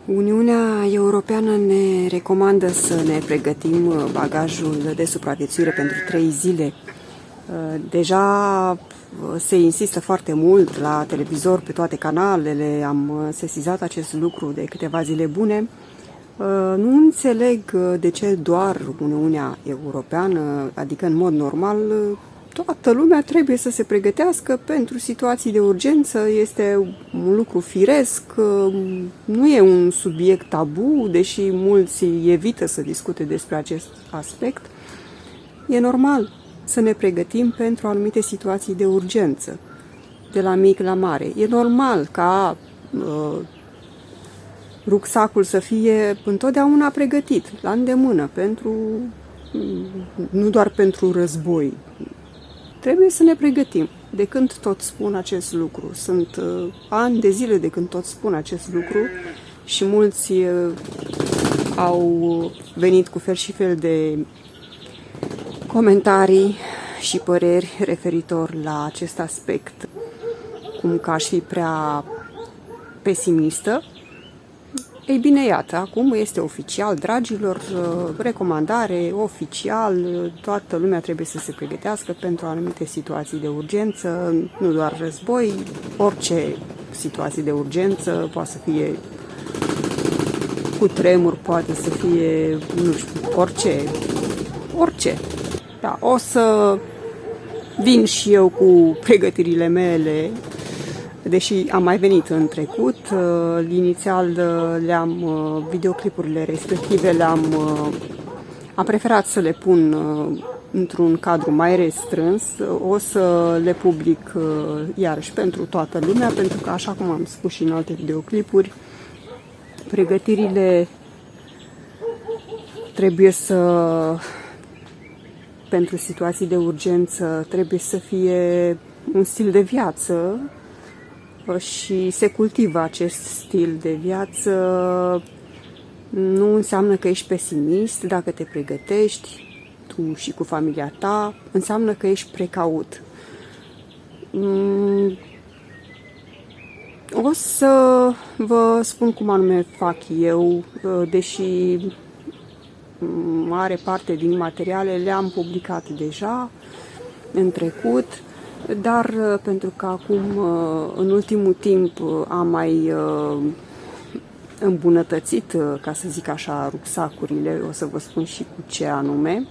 Uniunea Europeană ne recomandă să ne pregătim bagajul de supraviețuire pentru 3 zile. Deja se insistă foarte mult la televizor, pe toate canalele, am sesizat acest lucru de câteva zile bune. Nu înțeleg de ce doar Uniunea Europeană, adică în mod normal, toată lumea trebuie să se pregătească pentru situații de urgență. Este un lucru firesc, nu e un subiect tabu, deși mulți evită să discute despre acest aspect. E normal să ne pregătim pentru anumite situații de urgență, de la mic la mare. E normal ca rucsacul să fie întotdeauna pregătit, la îndemână, nu doar pentru război. Trebuie să ne pregătim. De când tot spun acest lucru? Sunt ani de zile de când tot spun acest lucru și mulți au venit cu fel și fel de comentarii și păreri referitor la acest aspect, cum că aș fi prea pesimistă. Ei bine, iată, acum este oficial, dragilor, recomandare oficial, toată lumea trebuie să se pregătească pentru anumite situații de urgență, nu doar război, orice situații de urgență, poate să fie cu tremur, poate să fie, nu știu, orice. Da, o să vin și eu cu pregătirile mele, deși am mai venit în trecut. Inițial videoclipurile respective am preferat să le pun într-un cadru mai restrâns. O să le public iarăși pentru toată lumea, pentru că, așa cum am spus și în alte videoclipuri, pregătirile pentru situații de urgență trebuie să fie un stil de viață și se cultivă acest stil de viață. Nu înseamnă că ești pesimist dacă te pregătești tu și cu familia ta, înseamnă că ești precaut. O să vă spun cum anume fac eu, deși mare parte din materiale le-am publicat deja în trecut, dar pentru că acum, în ultimul timp, am mai îmbunătățit, ca să zic așa, rucsacurile, o să vă spun și cu ce anume,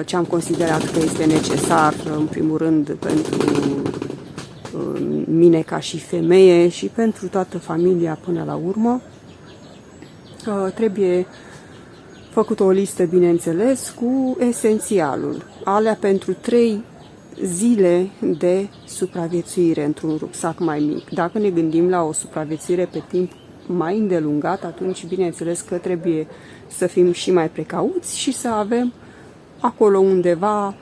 ce am considerat că este necesar, în primul rând, pentru mine ca și femeie și pentru toată familia până la urmă. Trebuie făcut o listă, bineînțeles, cu esențialul, alea pentru 3 zile de supraviețuire într-un rucsac mai mic. Dacă ne gândim la o supraviețuire pe timp mai îndelungat, atunci bineînțeles că trebuie să fim și mai precauți și să avem acolo undeva,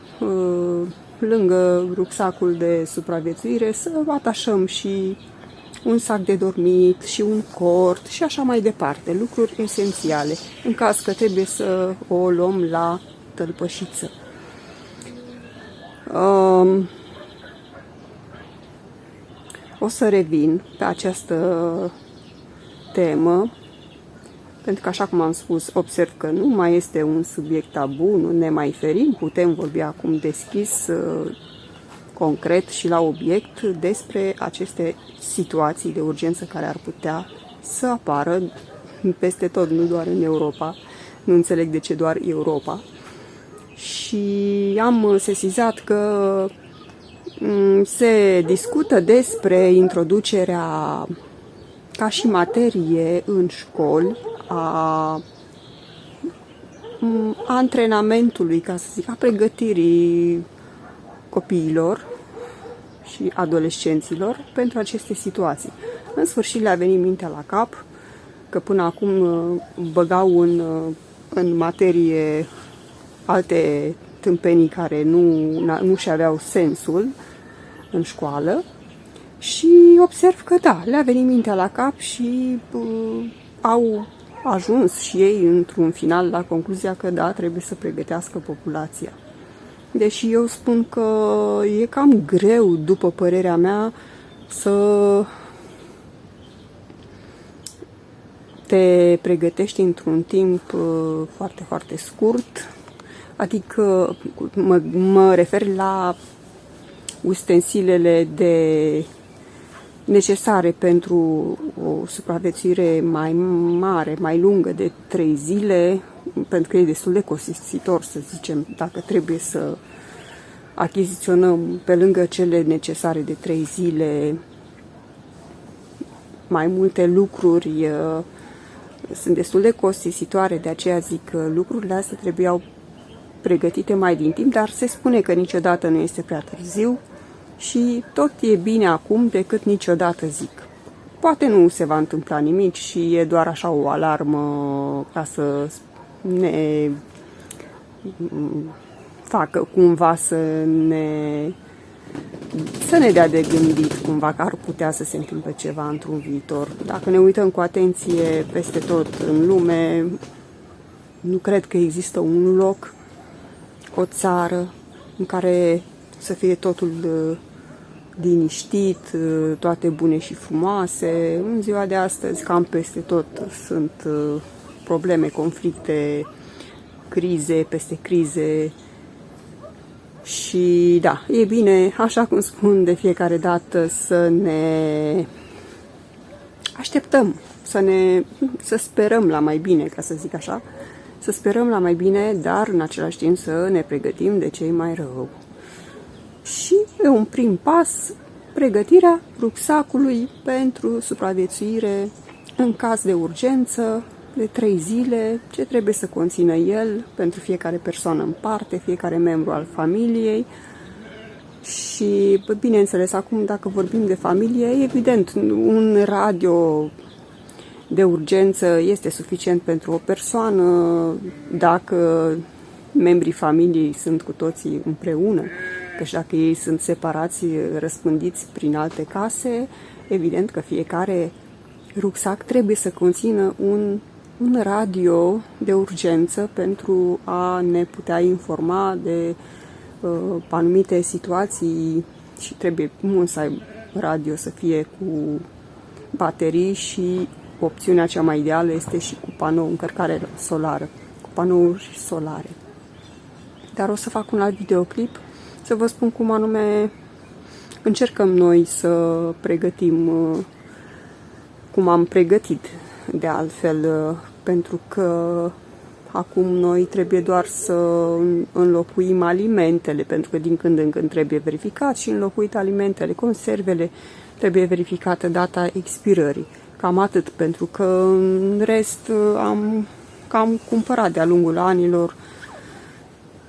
lângă rucsacul de supraviețuire, să atașăm și un sac de dormit și un cort și așa mai departe, lucruri esențiale, în caz că trebuie să o luăm la tălpășiță. O să revin pe această temă, pentru că, așa cum am spus, observ că nu mai este un subiect tabu, nu ne mai ferim, putem vorbi acum deschis, concret și la obiect despre aceste situații de urgență care ar putea să apară peste tot, nu doar în Europa. Nu înțeleg de ce doar Europa. Și am sesizat că se discută despre introducerea ca și materie în școli a antrenamentului, ca să zic, a pregătirii copiilor și adolescenților pentru aceste situații. În sfârșit le-a venit mintea la cap că până acum băgau în materie alte tâmpenii care nu și aveau sensul în școală și observ că da, le-a venit mintea la cap și au ajuns și ei într-un final la concluzia că da, trebuie să pregătească populația. Deși eu spun că e cam greu, după părerea mea, să te pregătești într-un timp foarte, foarte scurt, adică mă refer la ustensilele necesare pentru o supraviețuire mai mare, mai lungă de 3 zile, pentru că e destul de costisitor, să zicem, dacă trebuie să achiziționăm pe lângă cele necesare de 3 zile mai multe lucruri, sunt destul de costisitoare, de aceea zic că lucrurile astea trebuiau pregătite mai din timp, dar se spune că niciodată nu este prea târziu și tot e bine acum decât niciodată, zic. Poate nu se va întâmpla nimic și e doar așa o alarmă ca să ne facă cumva să ne dea de gândit cumva că ar putea să se întâmple ceva într-un viitor. Dacă ne uităm cu atenție peste tot în lume, nu cred că există un loc, o țară în care să fie totul liniștit, toate bune și frumoase. În ziua de astăzi, cam peste tot sunt probleme, conflicte, crize peste crize. Și da, e bine, așa cum spun de fiecare dată, să ne așteptăm, să sperăm la mai bine, ca să zic așa, să sperăm la mai bine, dar în același timp să ne pregătim de cei mai rău. Și e un prim pas, pregătirea rucsacului pentru supraviețuire în caz de urgență, de 3 zile, ce trebuie să conțină el pentru fiecare persoană în parte, fiecare membru al familiei. Și, bineînțeles, acum dacă vorbim de familie, evident, un radio de urgență este suficient pentru o persoană dacă membrii familiei sunt cu toții împreună, căci dacă ei sunt separați, răspândiți prin alte case, evident că fiecare rucsac trebuie să conțină un radio de urgență pentru a ne putea informa de anumite situații și trebuie mult să ai radio să fie cu baterii și opțiunea cea mai ideală este și cu panou, încărcare solară, cu panouri solare. Dar o să fac un alt videoclip să vă spun cum anume încercăm noi să pregătim, cum am pregătit de altfel, pentru că acum noi trebuie doar să înlocuim alimentele, pentru că din când în când trebuie verificat și înlocuit alimentele, conservele, trebuie verificată data expirării. Cam atât, pentru că în rest am cumpărat de-a lungul anilor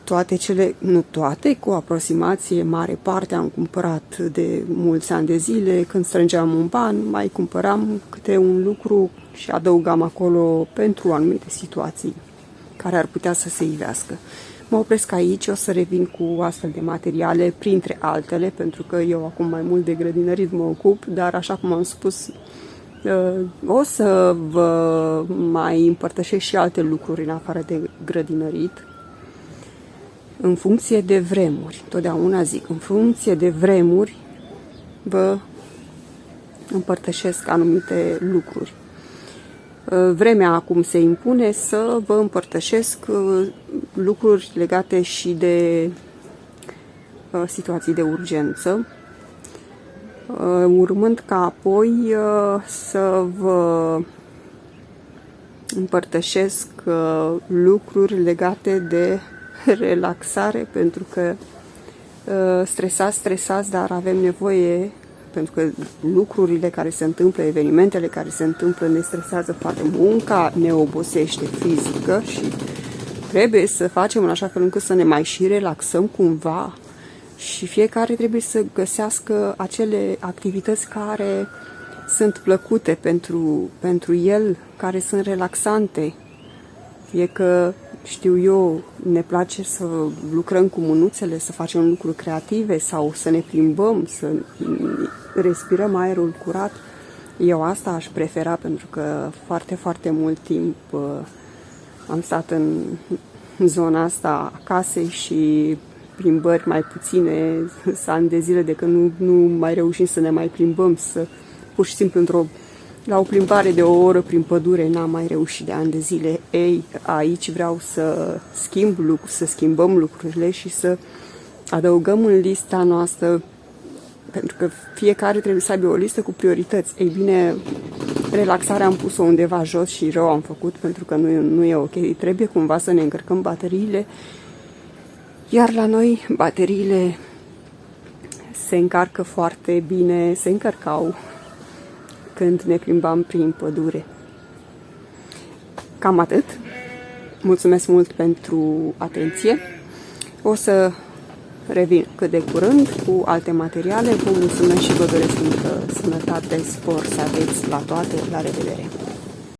toate cele, nu toate, cu aproximație mare parte am cumpărat de mulți ani de zile. Când strângeam un ban, mai cumpăram câte un lucru și adăugam acolo pentru anumite situații care ar putea să se ivească. Mă opresc aici, o să revin cu astfel de materiale, printre altele, pentru că eu acum mai mult de grădinărit mă ocup, dar așa cum am spus, o să vă mai împărtășesc și alte lucruri în afară de grădinărit, în funcție de vremuri. Totdeauna zic, în funcție de vremuri vă împărtășesc anumite lucruri. Vremea acum se impune să vă împărtășesc lucruri legate și de situații de urgență, urmând ca apoi să vă împărtășesc lucruri legate de relaxare, pentru că stresați, dar avem nevoie, pentru că lucrurile care se întâmplă, evenimentele care se întâmplă ne stresează foarte mult, munca ne obosește fizică și trebuie să facem în așa fel încât să ne mai și relaxăm cumva și fiecare trebuie să găsească acele activități care sunt plăcute pentru el, care sunt relaxante. Fie că, știu eu, ne place să lucrăm cu mânuțele, să facem lucruri creative sau să ne plimbăm, să respirăm aerul curat. Eu asta aș prefera, pentru că foarte, foarte mult timp am stat în zona asta a casei și plimbări mai puține, ani de zile de când nu mai reușim să ne mai plimbăm, să pur și simplu într-o La o plimbare de o oră prin pădure n-am mai reușit de ani de zile. Ei, aici vreau să să schimbăm lucrurile și să adăugăm în lista noastră, pentru că fiecare trebuie să aibă o listă cu priorități. Ei bine, relaxarea am pus-o undeva jos și rău am făcut, pentru că nu e ok. Trebuie cumva să ne încărcăm bateriile, iar la noi bateriile se încarcă foarte bine, se încărcau când ne plimbam prin pădure. Cam atât. Mulțumesc mult pentru atenție. O să revin cât de curând cu alte materiale. Vă mulțumesc și vă doresc multă sănătate, spor să aveți la toate. La revedere!